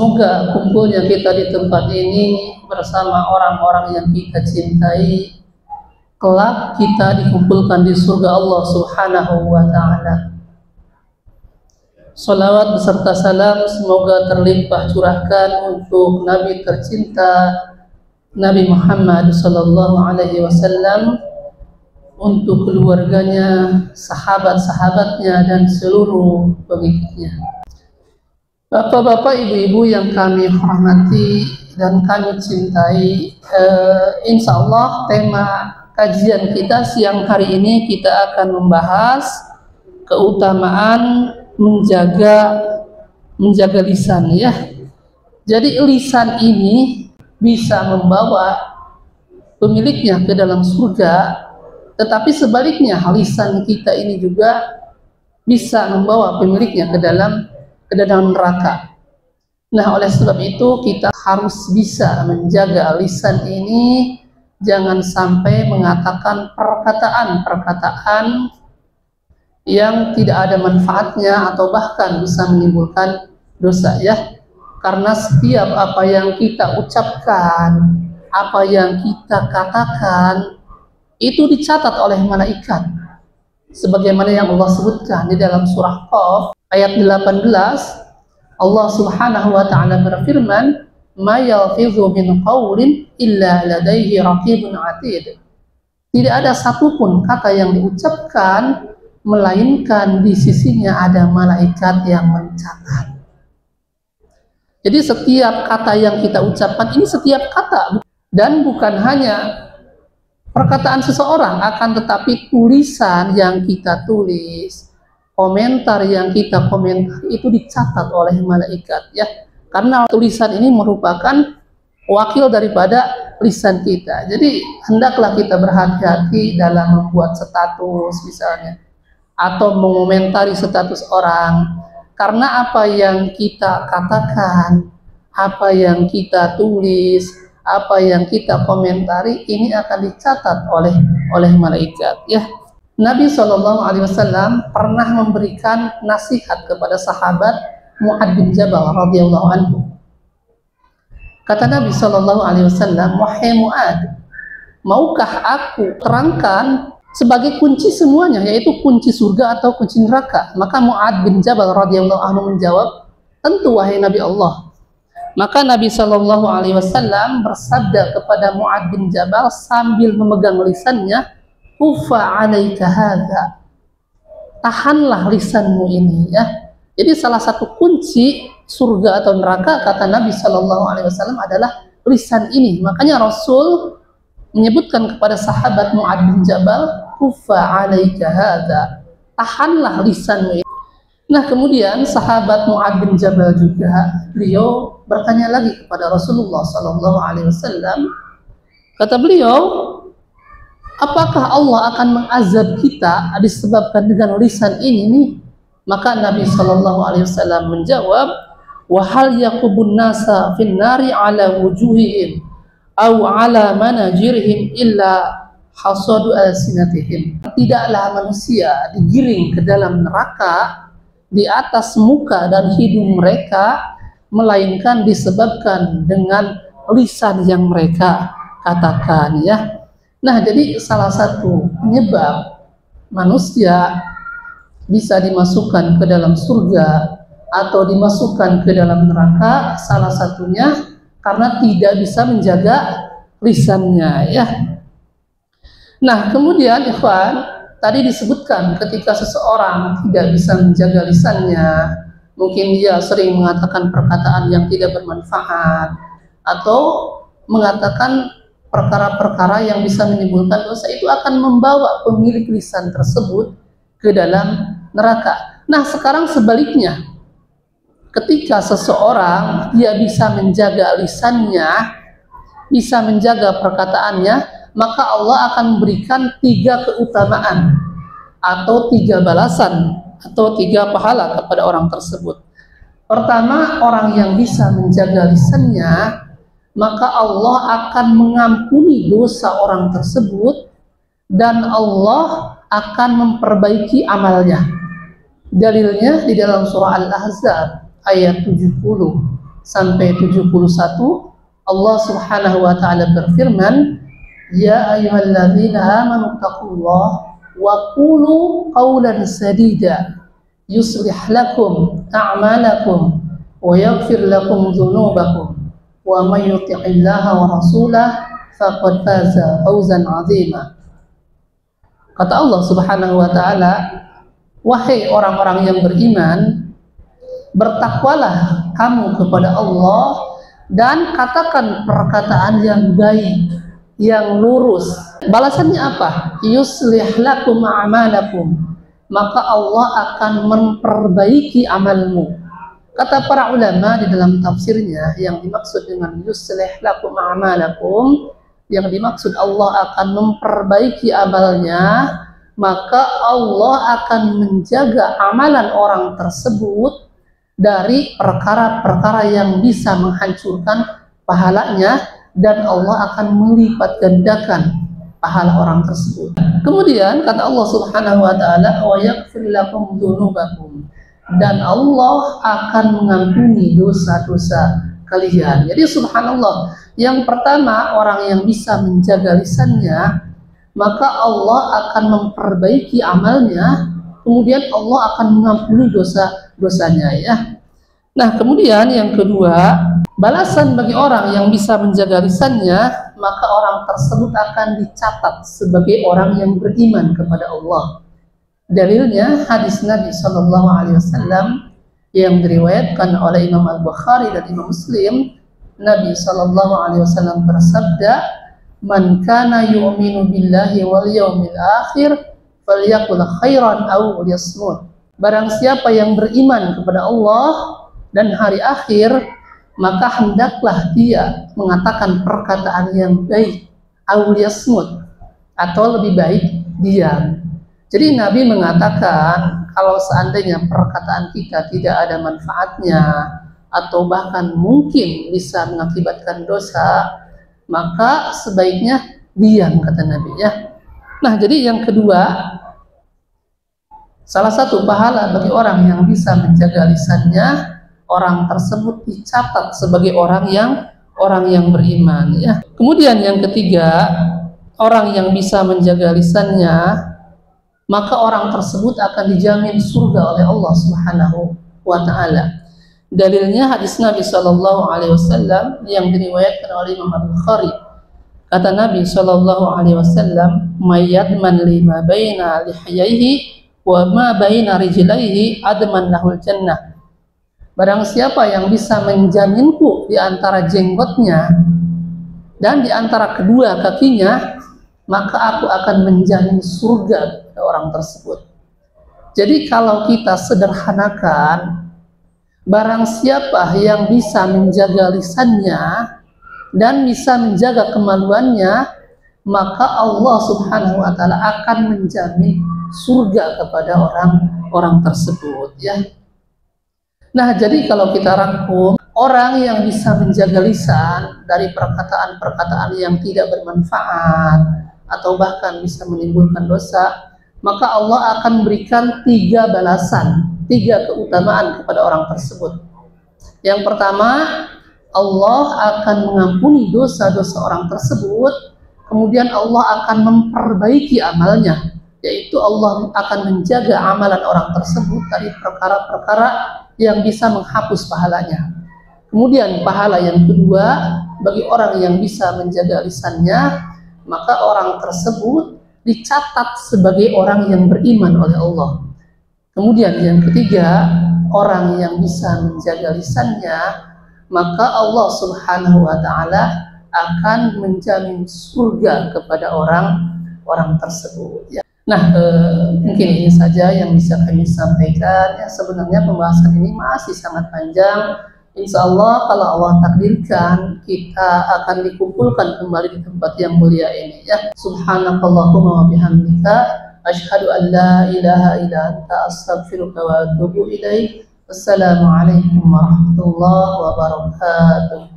Semoga kumpulnya kita di tempat ini bersama orang-orang yang kita cintai, kelak kita dikumpulkan di surga Allah Subhanahu wa ta'ala. Salawat beserta salam semoga terlimpah curahkan untuk Nabi tercinta Nabi Muhammad sallallahu alaihi wasallam, untuk keluarganya, sahabat-sahabatnya, dan seluruh pengikutnya. Bapak-bapak, ibu-ibu yang kami hormati dan kami cintai, insya Allah tema kajian kita siang hari ini kita akan membahas keutamaan menjaga lisan, ya. Jadi lisan ini bisa membawa pemiliknya ke dalam surga, tetapi sebaliknya lisan kita ini juga bisa membawa pemiliknya ke dalam neraka. Nah, oleh sebab itu kita harus bisa menjaga lisan ini, jangan sampai mengatakan perkataan-perkataan yang tidak ada manfaatnya atau bahkan bisa menimbulkan dosa, ya. Karena setiap apa yang kita ucapkan, apa yang kita katakan, itu dicatat oleh malaikat. Sebagaimana yang Allah sebutkan di dalam surah Qaf ayat 18, Allah Subhanahu wa ta'ala berfirman, "Ma yalfizu min qawlin illa ladaihi raqibun atid." Tidak ada satupun kata yang diucapkan melainkan di sisinya ada malaikat yang mencatat. Jadi setiap kata yang kita ucapkan ini setiap kata, dan bukan hanya perkataan seseorang, akan tetapi tulisan yang kita tulis, komentar yang kita komentar itu dicatat oleh malaikat, ya. Karena tulisan ini merupakan wakil daripada lisan kita. Jadi hendaklah kita berhati-hati dalam membuat status misalnya, atau mengomentari status orang. Karena apa yang kita katakan, apa yang kita tulis, apa yang kita komentari, ini akan dicatat oleh malaikat, ya. Nabi SAW pernah memberikan nasihat kepada sahabat Mu'ad bin Jabal radhiyallahu anhu. Kata Nabi SAW, "Wahai Mu'ad, maukah aku terangkan sebagai kunci semuanya, yaitu kunci surga atau kunci neraka?" Maka Mu'ad bin Jabal radhiyallahu anhu menjawab, "Tentu wahai Nabi Allah." Maka Nabi SAW bersabda kepada Mu'ad bin Jabal sambil memegang lisannya, "Kufa 'alaika hadza." Tahanlah lisanmu ini, ya. Jadi salah satu kunci surga atau neraka, kata Nabi SAW, adalah lisan ini. Makanya Rasul menyebutkan kepada sahabat Mu'ad bin Jabal, "Kufa 'alaika hadza." Tahanlah lisanmu ini. Nah, kemudian sahabat Mu'ad bin Jabal juga, beliau bertanya lagi kepada Rasulullah SAW. Kata beliau, "Apakah Allah akan mengazab kita disebabkan dengan lisan ini nih?" Maka Nabi SAW menjawab, "Wa hal yaqubun nasa fin nari ala wujuhihim aw ala manajirihim illa hasadu alsinatihim." Tidaklah manusia digiring ke dalam neraka di atas muka dan hidung mereka, melainkan disebabkan dengan lisan yang mereka katakan, ya. Nah, jadi salah satu penyebab manusia bisa dimasukkan ke dalam surga atau dimasukkan ke dalam neraka, salah satunya karena tidak bisa menjaga lisannya, ya. Nah, kemudian ikhwan, tadi disebutkan ketika seseorang tidak bisa menjaga lisannya, mungkin dia sering mengatakan perkataan yang tidak bermanfaat atau mengatakan perkara-perkara yang bisa menimbulkan dosa, itu akan membawa pemilik lisan tersebut ke dalam neraka. Nah, sekarang sebaliknya, ketika seseorang dia bisa menjaga lisannya, bisa menjaga perkataannya, maka Allah akan memberikan 3 keutamaan atau 3 balasan atau 3 pahala kepada orang tersebut. Pertama, orang yang bisa menjaga lisannya, maka Allah akan mengampuni dosa orang tersebut dan Allah akan memperbaiki amalnya. Dalilnya di dalam surah Al-Ahzab ayat 70. sampai 71 Allah Subhanahu wa taala berfirman, ya ayyuhalladzina amanu taqullaha wa qulu qawlan sadida yuslih lakum a'malakum wa yaghfir lakum dzunubakum wa may yuti'illaha wa rasulahu faqad faza fawzan 'azima. Kata Allah Subhanahu wa taala, wahai orang-orang yang beriman, bertakwalah kamu kepada Allah dan katakan perkataan yang baik, yang lurus. Balasannya apa? Yuslih lakum a'malakum, maka Allah akan memperbaiki amalmu. Kata para ulama di dalam tafsirnya, yang dimaksud dengan yuslih lakum a'malakum, yang dimaksud Allah akan memperbaiki amalnya, maka Allah akan menjaga amalan orang tersebut dari perkara-perkara yang bisa menghancurkan pahalanya, dan Allah akan melipat gandakan pahala orang tersebut. Kemudian kata Allah Subhanahu wa taala, wa yaghfir lakum dzunubakum, dan Allah akan mengampuni dosa-dosa kalian. Jadi subhanallah, yang pertama orang yang bisa menjaga lisannya, maka Allah akan memperbaiki amalnya, kemudian Allah akan mengampuni dosa-dosanya ya. Nah, kemudian yang kedua, balasan bagi orang yang bisa menjaga lisannya, maka orang tersebut akan dicatat sebagai orang yang beriman kepada Allah. Dalilnya hadis Nabi Shallallahu Alaihi Wasallam yang diriwayatkan oleh Imam Al-Bukhari dan Imam Muslim. Nabi Shallallahu Alaihi Wasallam bersabda, man kana yu'minu billahi wal yawmil akhir falyakul khairan aw liyasmut. Barang siapa yang beriman kepada Allah dan hari akhir, maka hendaklah dia mengatakan perkataan yang baik, aw liyasmut, atau lebih baik diam. Jadi Nabi mengatakan, kalau seandainya perkataan kita tidak ada manfaatnya atau bahkan mungkin bisa mengakibatkan dosa, maka sebaiknya diam, kata Nabi ya. Nah, jadi yang kedua, salah satu pahala bagi orang yang bisa menjaga lisannya, orang tersebut dicatat sebagai orang yang beriman ya. Kemudian yang ketiga, orang yang bisa menjaga lisannya, maka orang tersebut akan dijamin surga oleh Allah Subhanahu wa taala. Dalilnya hadis Nabi Shallallahu Alaihi Wasallam yang diriwayatkan oleh Imam Al-Bukhari. Kata Nabi Shallallahu Alaihi Wasallam, "Mayyadman lima baina lihiyaihi wa ma baina rijlaihi adman lahul jannah." Barang siapa yang bisa menjaminku di antara jenggotnya dan di antara kedua kakinya, maka aku akan menjamin surga kepada orang tersebut. Jadi kalau kita sederhanakan, barang siapa yang bisa menjaga lisannya dan bisa menjaga kemaluannya, maka Allah Subhanahu wa taala akan menjamin surga kepada orang tersebut ya. Nah, jadi kalau kita rangkum, orang yang bisa menjaga lisan dari perkataan-perkataan yang tidak bermanfaat atau bahkan bisa menimbulkan dosa, maka Allah akan memberikan 3 balasan, 3 keutamaan kepada orang tersebut. Yang pertama, Allah akan mengampuni dosa-dosa orang tersebut, kemudian Allah akan memperbaiki amalnya, yaitu Allah akan menjaga amalan orang tersebut dari perkara-perkara yang bisa menghapus pahalanya. Kemudian pahala yang kedua, bagi orang yang bisa menjaga lisannya, maka orang tersebut dicatat sebagai orang yang beriman oleh Allah. Kemudian yang ketiga, orang yang bisa menjaga lisannya, maka Allah Subhanahu wa taala akan menjamin surga kepada orang tersebut ya. Nah, mungkin ini saja yang bisa kami sampaikan ya. Sebenarnya pembahasan ini masih sangat panjang. Insya Allah kalau Allah takdirkan, kita akan dikumpulkan kembali di tempat yang mulia ini ya. Subhanakallahumma wa bihamdika asyhadu an la ilaha illa anta astaghfiruka wa atubu ilaik. Wassalamualaikum warahmatullahi wabarakatuh.